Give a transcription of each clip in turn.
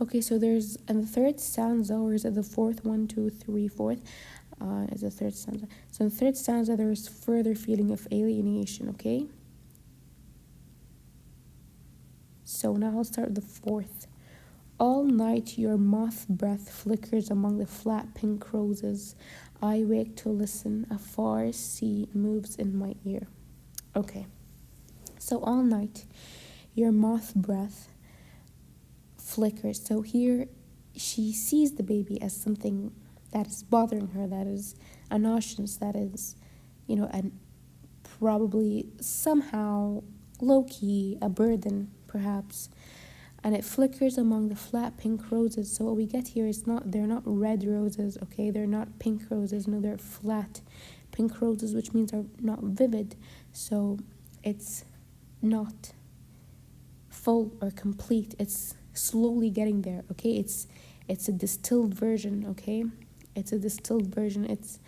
Okay, so there's and the third stanza, or is it the fourth? One, two, three, fourth. Is the third stanza. So in the third stanza, there's further feeling of alienation. Okay. So now I'll start with the fourth. All night your moth breath flickers among the flat pink roses. I wake to listen. A far sea moves in my ear. Okay. So all night your moth breath flickers. So here she sees the baby as something that is bothering her, that is a nauseous, that is, and probably somehow low key a burden, perhaps. And it flickers among the flat pink roses. So what we get here is they're not red roses, okay? They're not pink roses. No, they're flat pink roses, which means they're not vivid. So it's not full or complete. It's slowly getting there, okay? It's a distilled version, okay? It's a distilled version. It's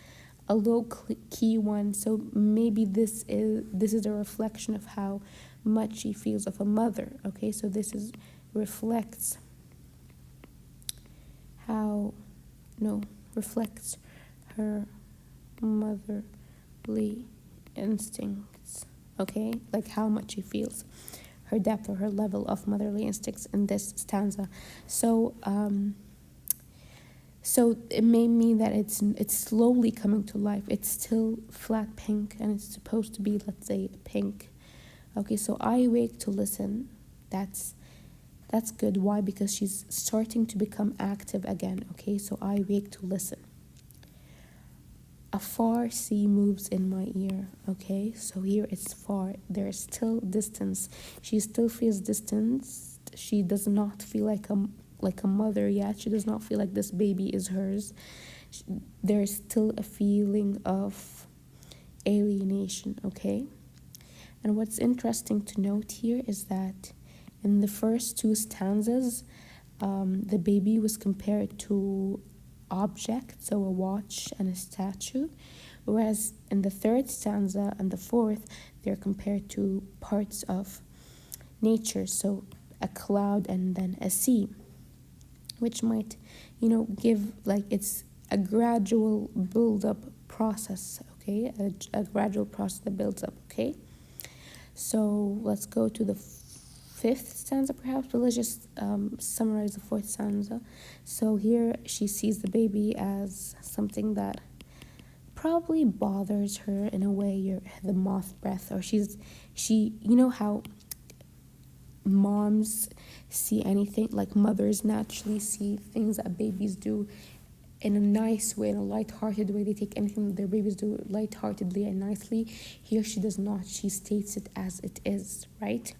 a low key one. So maybe this is a reflection of how much she feels of a mother, okay? So this reflects reflects her motherly instincts, okay? Like how much she feels, her depth or her level of motherly instincts in this stanza. So so it may mean that it's slowly coming to life. It's still flat pink and it's supposed to be, let's say, pink. Okay, so I wake to listen. That's good. Why? Because she's starting to become active again. Okay, so I wake to listen. A far sea moves in my ear. Okay, so here it's far. There is still distance. She still feels distanced. She does not feel like a mother yet. She does not feel like this baby is hers. There's still a feeling of alienation. Okay, and what's interesting to note here is that in the first two stanzas, the baby was compared to objects, so a watch and a statue, whereas in the third stanza and the fourth, they're compared to parts of nature, so a cloud and then a sea, which might, give like it's a gradual build-up process, okay? A gradual process that builds up, okay? So let's go to the fifth stanza perhaps, but let's just summarize the fourth stanza. So here she sees the baby as something that probably bothers her in a way, the moth breath, or she how moms see anything, like mothers naturally see things that babies do in a nice way, in a light-hearted way. They take anything that their babies do light-heartedly and nicely. Here she does not. She states it as it is, right?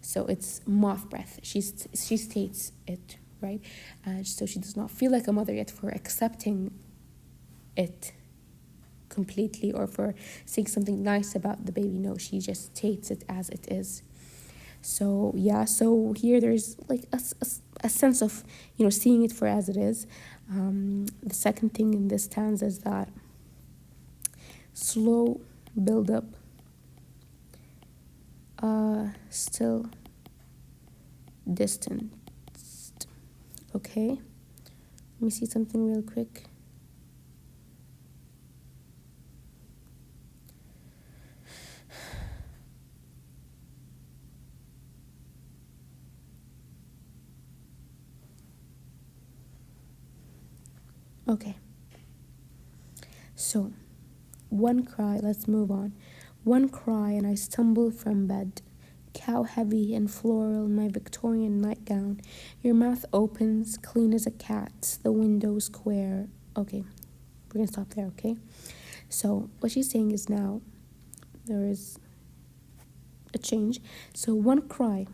So it's moth breath. She states it, right? So she does not feel like a mother yet for accepting it completely or for saying something nice about the baby. No, she just states it as it is. So yeah, so here there's like a sense of, seeing it for as it is. The second thing in this stanza is that slow build up, still distanced. Okay, let me see something real quick. Okay, so one cry, let's move on. One cry and I stumble from bed, cow heavy and floral in my Victorian nightgown. Your mouth opens, clean as a cat's, the window square. Okay, we're gonna stop there, okay? So what she's saying is now there is a change. So one cry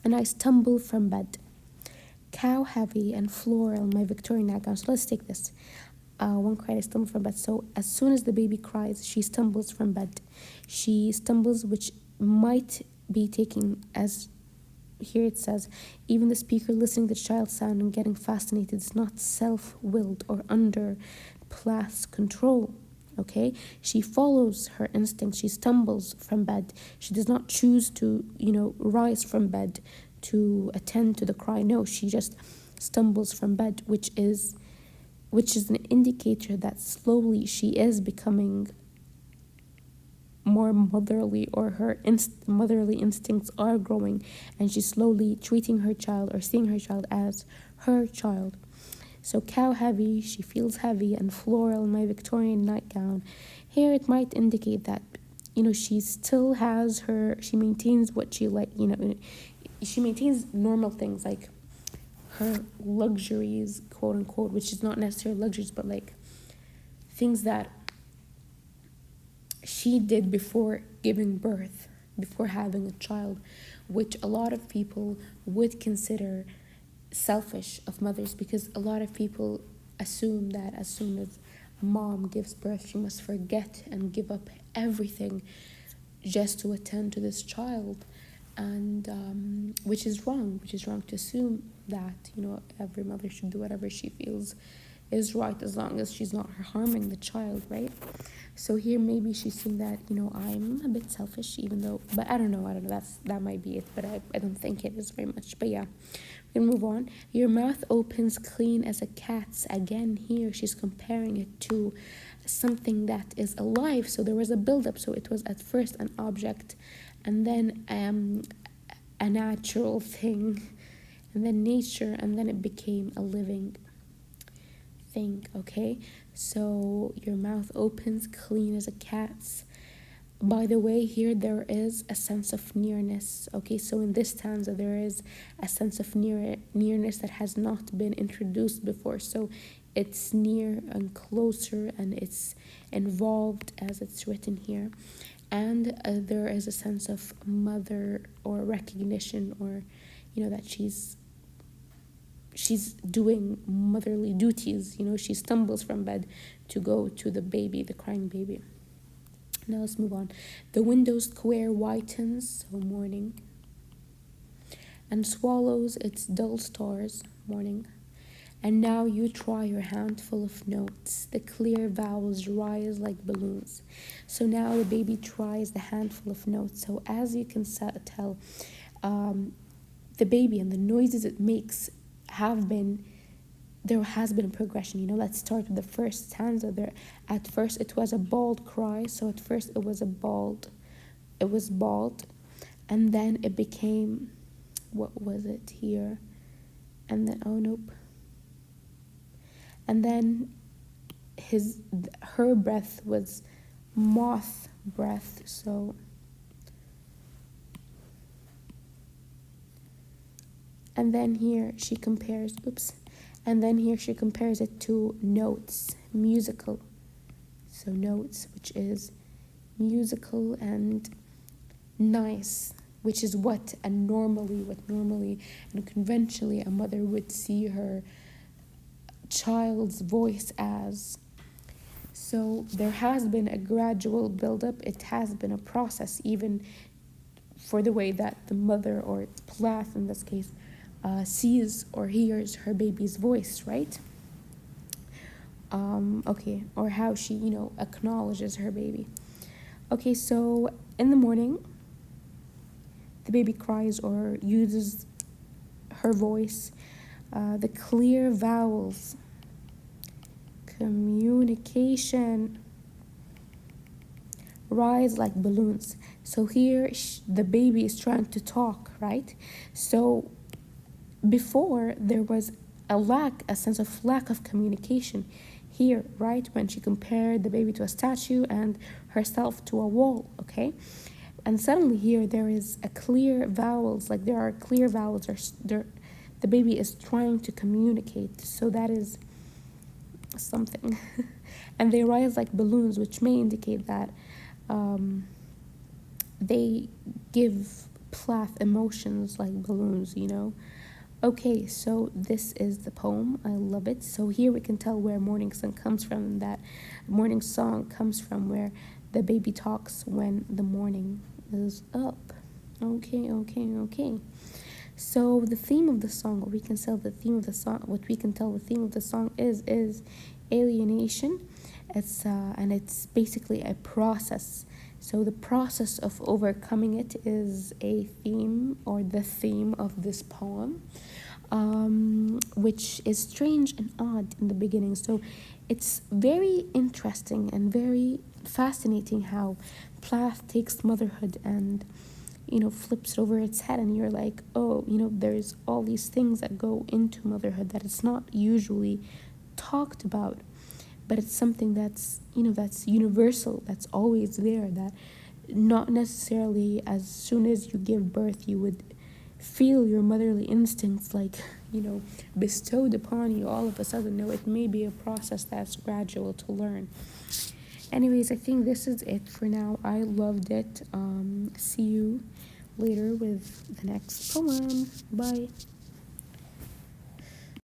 and I stumble from bed, cow heavy and floral in my Victorian nightgown. So let's take this. One cry, I stumble from bed. So as soon as the baby cries, she stumbles from bed. She stumbles, which might be taken as, here it says, even the speaker listening to the child's sound and getting fascinated is not self-willed or under Plath's control. Okay, she follows her instinct. She stumbles from bed. She does not choose to, rise from bed to attend to the cry. No, she just stumbles from bed, which is an indicator that slowly she is becoming more motherly, or her motherly instincts are growing, and she's slowly treating her child or seeing her child as her child. So cow heavy, she feels heavy and floral in my Victorian nightgown. Here it might indicate that, she still has she maintains what she she maintains normal things like her luxuries, quote unquote, which is not necessarily luxuries, but like things that she did before giving birth, before having a child, which a lot of people would consider selfish of mothers, because a lot of people assume that as soon as a mom gives birth, she must forget and give up everything just to attend to this child. And which is wrong to assume that every mother should do whatever she feels is right, as long as she's not harming the child, right? So here maybe she's saying that I'm a bit selfish, even though, but I don't know, that might be it, but I don't think it is very much. But yeah, we can move on. Your mouth opens clean as a cat's. Again, here she's comparing it to something that is alive. So there was a build-up. So it was at first an object, and then a natural thing, and then nature, and then it became a living thing. Okay, so your mouth opens clean as a cat's. By the way, here there is a sense of nearness. Okay, so in this stanza there is a sense of nearness that has not been introduced before. So it's near and closer, and it's involved as it's written here. And there is a sense of mother, or recognition, or that she's doing motherly duties. She stumbles from bed to go to the baby, the crying baby. Now let's move on. The window square whitens, so morning, and swallows its dull stars, morning. And now you try your handful of notes. The clear vowels rise like balloons. So now the baby tries the handful of notes. So as you can tell, the baby and the noises it makes there has been a progression. Let's start with the first stanza. There, at first it was a bald cry. So at first it was bald, and then it became, what was it here? And then, oh nope. And then her breath was moth breath. So and then here she compares it to notes, musical. So notes, which is musical and nice, which is what normally and conventionally a mother would see her child's voice as. So there has been a gradual build-up. It has been a process, even for the way that the mother, or Plath in this case, sees or hears her baby's voice, right? Okay, or how she, acknowledges her baby. Okay, so in the morning, the baby cries or uses her voice. The clear vowels, communication, rise like balloons. So here the baby is trying to talk, right? So before there was a sense of lack of communication here, right? When she compared the baby to a statue and herself to a wall, okay? And suddenly here there is a clear vowels, like there are clear vowels, or the baby is trying to communicate. So that is something. And they rise like balloons, which may indicate that they give Plath emotions like balloons, Okay, so this is the poem. I love it. So here we can tell where Morning Sun comes from, and that morning song comes from where the baby talks when the morning is up. Okay. So the theme of the song, what we can tell the theme of the song is alienation. It's basically a process So the process of overcoming it is a theme, or the theme of this poem, which is strange and odd in the beginning. So it's very interesting and very fascinating how Plath takes motherhood and, flips it over its head, and you're like, oh, there's all these things that go into motherhood that it's not usually talked about, but it's something that's universal, that's always there, that not necessarily as soon as you give birth you would feel your motherly instincts like, bestowed upon you all of a sudden. No, it may be a process that's gradual to learn. Anyways, I think this is it for now. I loved it. See you later with the next poem. Bye.